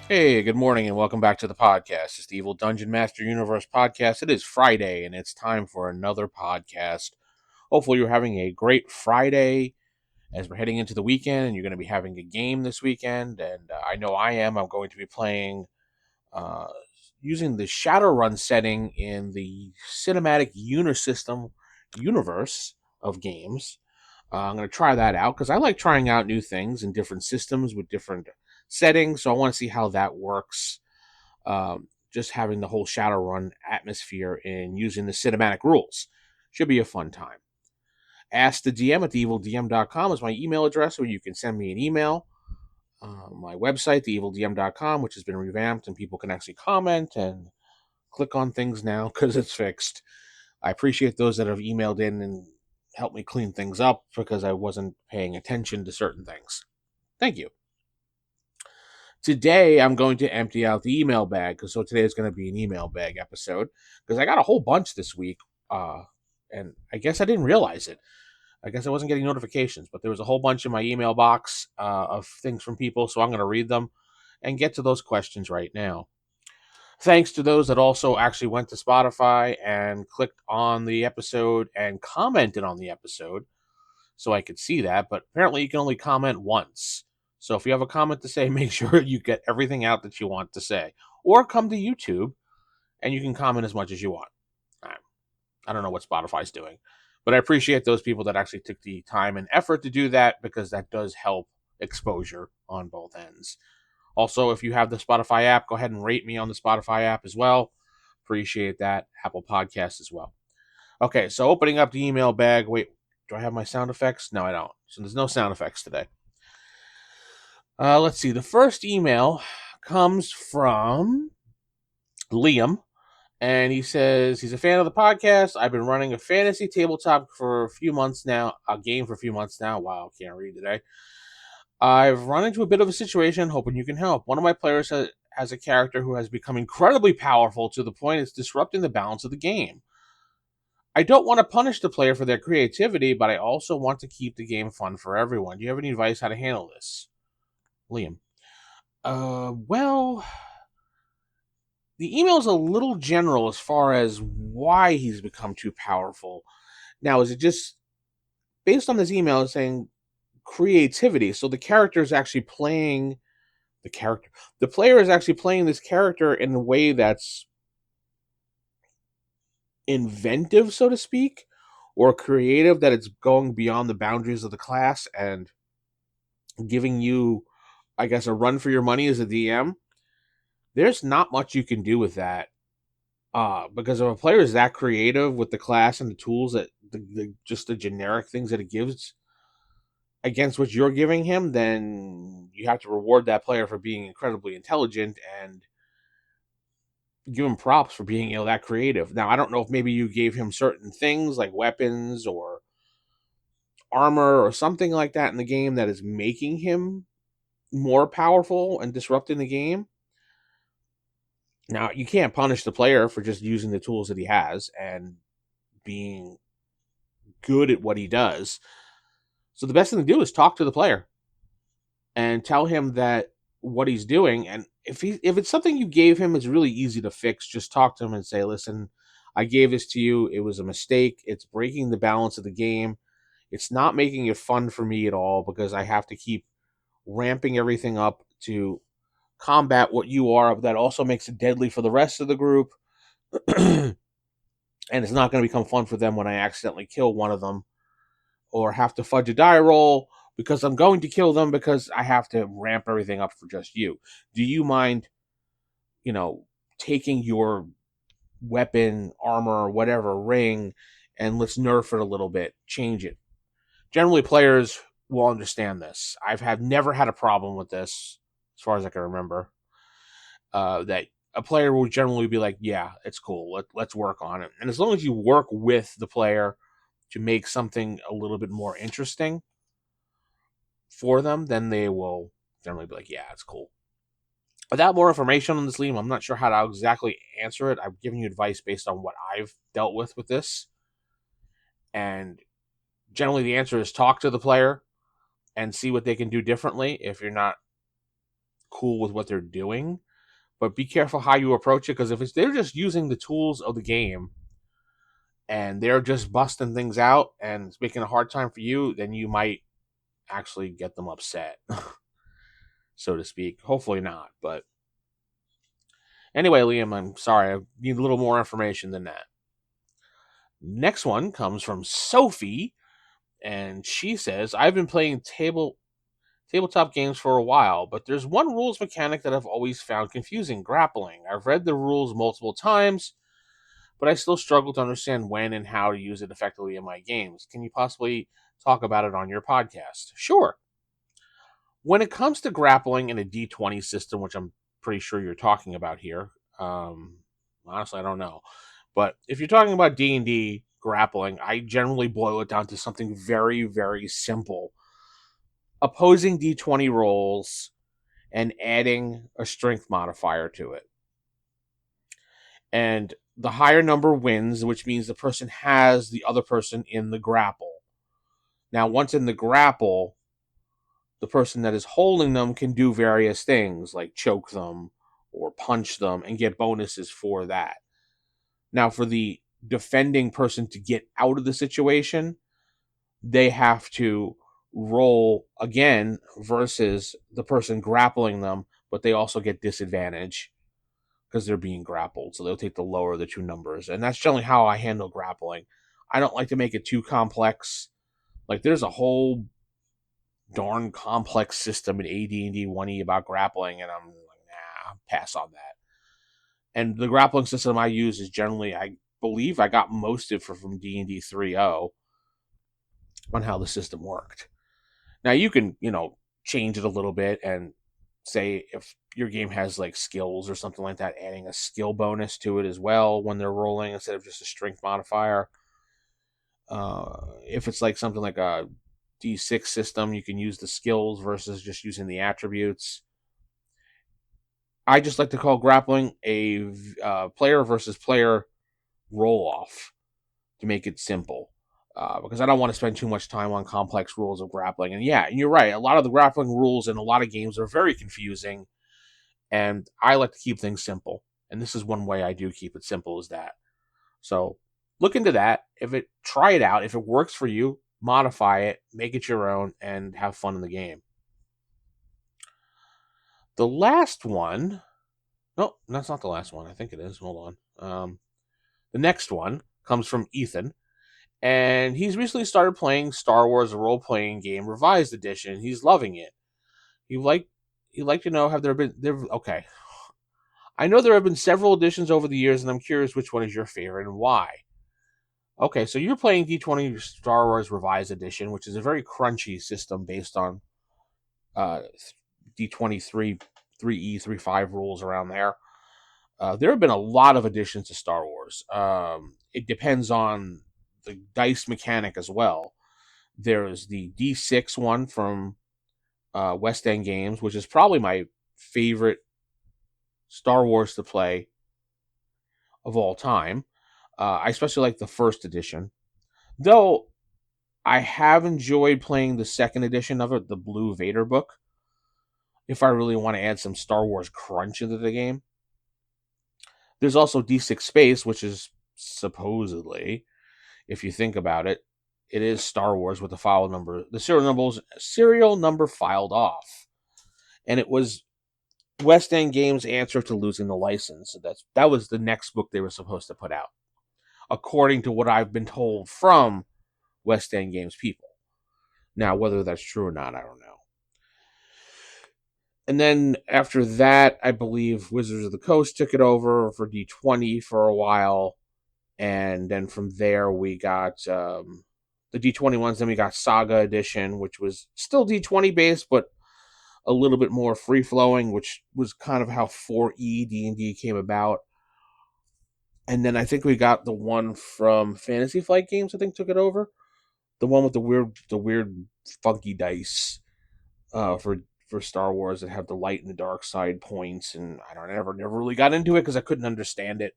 Hey, good morning, and welcome back to the podcast. It's the Evil Dungeon Master Universe podcast. It is Friday, and it's time for another podcast. Hopefully, you're having a great Friday as we're heading into the weekend, and you're going to be having a game this weekend. And I know I am. I'm going to be playing uh, using the Shadowrun setting in the Cinematic Unisystem universe of games. I'm going to try that out because I like trying out new things in different systems with different settings. So I want to see how that works. Just having the whole Shadowrun atmosphere and using the cinematic rules should be a fun time. Ask the DM at theevildm.com is my email address, where you can send me an email. My website, theevildm.com, which has been revamped, and people can actually comment and click on things now because it's fixed. I appreciate those that have emailed in and helped me clean things up because I wasn't paying attention to certain things. Thank you. Today, I'm going to empty out the email bag because today is going to be an email bag episode because I got a whole bunch this week, and I guess I didn't realize it. I guess I wasn't getting notifications, but there was a whole bunch in my email box of things from people, so I'm going to read them and get to those questions right now. Thanks to those that also actually went to Spotify and clicked on the episode and commented on the episode so I could see that, but apparently you can only comment once. So if you have a comment to say, make sure you get everything out that you want to say. Or come to YouTube and you can comment as much as you want. I don't know what Spotify's doing, but I appreciate those people that actually took the time and effort to do that because that does help exposure on both ends. Also, if you have the Spotify app, go ahead and rate me on the Spotify app as well. Appreciate that. Apple Podcast as well. Okay, so opening up the email bag. Wait, do I have my sound effects? No, I don't. So there's no sound effects today. Let's see. The first email comes from Liam, and he says he's a fan of the podcast. I've been running a fantasy tabletop for a few months now, a game for a few months now. Wow, can't read today. I've run into a bit of a situation, hoping you can help. One of my players has a character who has become incredibly powerful to the point it's disrupting the balance of the game. I don't want to punish the player for their creativity, but I also want to keep the game fun for everyone. Do you have any advice how to handle this? Liam. Well, the email is a little general as far as why he's become too powerful. Now, is it just based on this email it's saying creativity? So the character is actually playing the character. The player is actually playing this character in a way that's inventive, so to speak, or creative, that it's going beyond the boundaries of the class and giving you, I guess, a run for your money as a DM. There's not much you can do with that. Because if a player is that creative with the class and the tools that just the generic things that it gives against what you're giving him, then you have to reward that player for being incredibly intelligent and give him props for being that creative. Now, I don't know if maybe you gave him certain things like weapons or armor or something like that in the game that is making him more powerful and disrupting the game. Now, you can't punish the player for just using the tools that he has and being good at what he does. So the best thing to do is talk to the player and tell him that what he's doing, and if it's something you gave him is really easy to fix, just talk to him and say, "Listen, I gave this to you. It was a mistake. It's breaking the balance of the game. It's not making it fun for me at all because I have to keep ramping everything up to combat what you are, but that also makes it deadly for the rest of the group." And it's not going to become fun for them when I accidentally kill one of them or have to fudge a die roll because I'm going to kill them because I have to ramp everything up for just you. Do you mind, you know, taking your weapon, armor, whatever, ring, and let's nerf it a little bit, change it? Generally, players will understand this. Never had a problem with this, as far as I can remember. That a player will generally be like, "Yeah, it's cool. Let's work on it." And as long as you work with the player to make something a little bit more interesting for them, then they will generally be like, "Yeah, it's cool." Without more information on this, Liam, I'm not sure how to exactly answer it. I'm giving you advice based on what I've dealt with this, and generally the answer is talk to the player and see what they can do differently if you're not cool with what they're doing, but be careful how you approach it, because if they're just using the tools of the game and they're just busting things out and it's making a hard time for you, then you might actually get them upset, so to speak. Hopefully not, but anyway, Liam, I'm sorry. I need a little more information than that. Next one comes from Sophie, and she says, I've been playing tabletop games for a while, but there's one rules mechanic that I've always found confusing: grappling. I've read the rules multiple times, but I still struggle to understand when and how to use it effectively in my games. Can you possibly talk about it on your podcast? Sure. When it comes to grappling in a D20 system, which I'm pretty sure you're talking about here, honestly, I don't know. But if you're talking about D&D grappling, I generally boil it down to something very, very simple. Opposing D20 rolls and adding a strength modifier to it. And the higher number wins, which means the person has the other person in the grapple. Now, once in the grapple, the person that is holding them can do various things like choke them or punch them and get bonuses for that. Now, for the defending person to get out of the situation, they have to roll again versus the person grappling them, but they also get disadvantage because they're being grappled. So they'll take the lower of the two numbers. And that's generally how I handle grappling. I don't like to make it too complex. Like, there's a whole darn complex system in AD&D 1E about grappling, and I'm like, nah, pass on that. And the grappling system I use is generally, I believe I got most of it from D&D 3.0 on how the system worked. Now you can, change it a little bit and say if your game has like skills or something like that, adding a skill bonus to it as well when they're rolling instead of just a strength modifier. If it's like something like a D6 system, you can use the skills versus just using the attributes. I just like to call grappling a player versus player roll off to make it simple. Because I don't want to spend too much time on complex rules of grappling. And yeah, and you're right. A lot of the grappling rules in a lot of games are very confusing, and I like to keep things simple. And this is one way I do keep it simple, is that. So look into that. Try it out. If it works for you, modify it, make it your own, and have fun in the game. The last one, no, that's not the last one. I think it is. Hold on. The next one comes from Ethan, and he's recently started playing Star Wars: A Role-Playing Game Revised Edition. He's loving it. He'd like to know, have there been there? Okay, I know there have been several editions over the years, and I'm curious which one is your favorite and why. Okay, so you're playing D20 Star Wars Revised Edition, which is a very crunchy system based on uh, D20 3E 3.5 rules around there. There have been a lot of additions to Star Wars. It depends on the dice mechanic as well. There is the D6 one from West End Games, which is probably my favorite Star Wars to play of all time. I especially like the first edition, though I have enjoyed playing the second edition of it, the Blue Vader book, if I really want to add some Star Wars crunch into the game. There's also D6 Space, which is supposedly, if you think about it, it is Star Wars with the serial number filed off. And it was West End Games' answer to losing the license. So that was the next book they were supposed to put out, according to what I've been told from West End Games people. Now, whether that's true or not, I don't know. And then after that, I believe Wizards of the Coast took it over for D20 for a while. And then from there, we got the D20 ones. Then we got Saga Edition, which was still D20 based, but a little bit more free flowing, which was kind of how 4E D&D came about. And then I think we got the one from Fantasy Flight Games. I think took it over, the one with the weird funky dice for Star Wars that have the light and the dark side points. And I don't never really got into it because I couldn't understand it.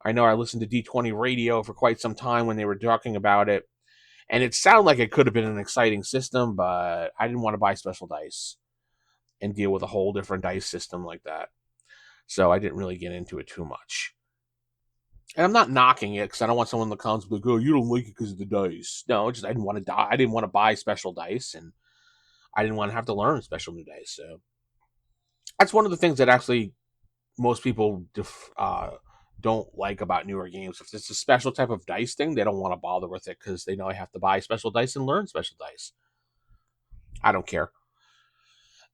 I know I listened to D20 radio for quite some time when they were talking about it, and it sounded like it could have been an exciting system, but I didn't want to buy special dice. and deal with a whole different dice system like that. So I didn't really get into it too much. And I'm not knocking it because I don't want someone in the comments to be like, "Oh, you don't like it because of the dice." No, just I didn't want to die. I didn't want to buy special dice, and I didn't want to have to learn special new dice. So that's one of the things that actually most people don't like about newer games. If it's a special type of dice thing, they don't want to bother with it because they know I have to buy special dice and learn special dice. I don't care.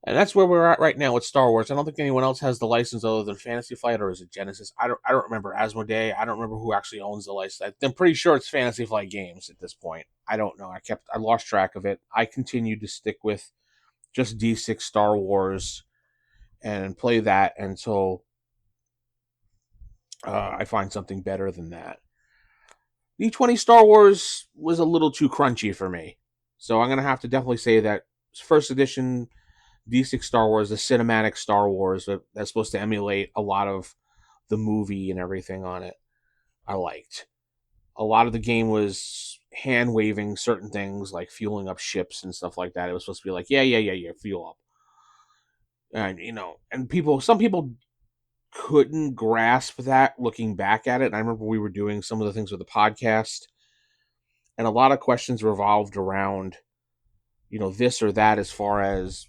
And that's where we're at right now with Star Wars. I don't think anyone else has the license other than Fantasy Flight, or is it Genesis? I don't remember Asmodee. I don't remember who actually owns the license. I'm pretty sure it's Fantasy Flight Games at this point. I don't know. I lost track of it. I continued to stick with just D6 Star Wars and play that until I find something better than that. D20 Star Wars was a little too crunchy for me. So I'm going to have to definitely say that first edition D6 Star Wars, the cinematic Star Wars that's supposed to emulate a lot of the movie and everything on it, I liked. A lot of the game was hand waving certain things like fueling up ships and stuff like that. It was supposed to be like, yeah, fuel up. And, some people couldn't grasp that looking back at it. And I remember we were doing some of the things with the podcast, and a lot of questions revolved around, this or that as far as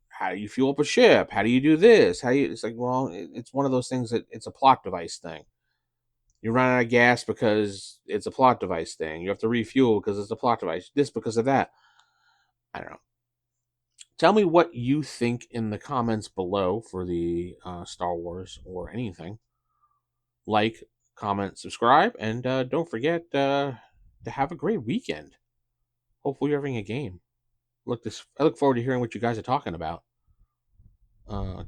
how do you fuel up a ship? How do you do this? It's like, well, it's one of those things that it's a plot device thing. You run out of gas because it's a plot device thing. You have to refuel because it's a plot device. This because of that. I don't know. Tell me what you think in the comments below for the Star Wars or anything. Like, comment, subscribe, and don't forget to have a great weekend. Hopefully you're having a game. I look forward to hearing what you guys are talking about.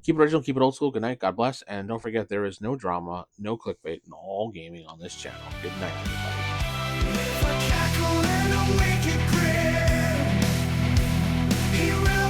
Keep it original, keep it old school. Good night, God bless, and don't forget there is no drama, no clickbait, and all gaming on this channel. Good night, everybody.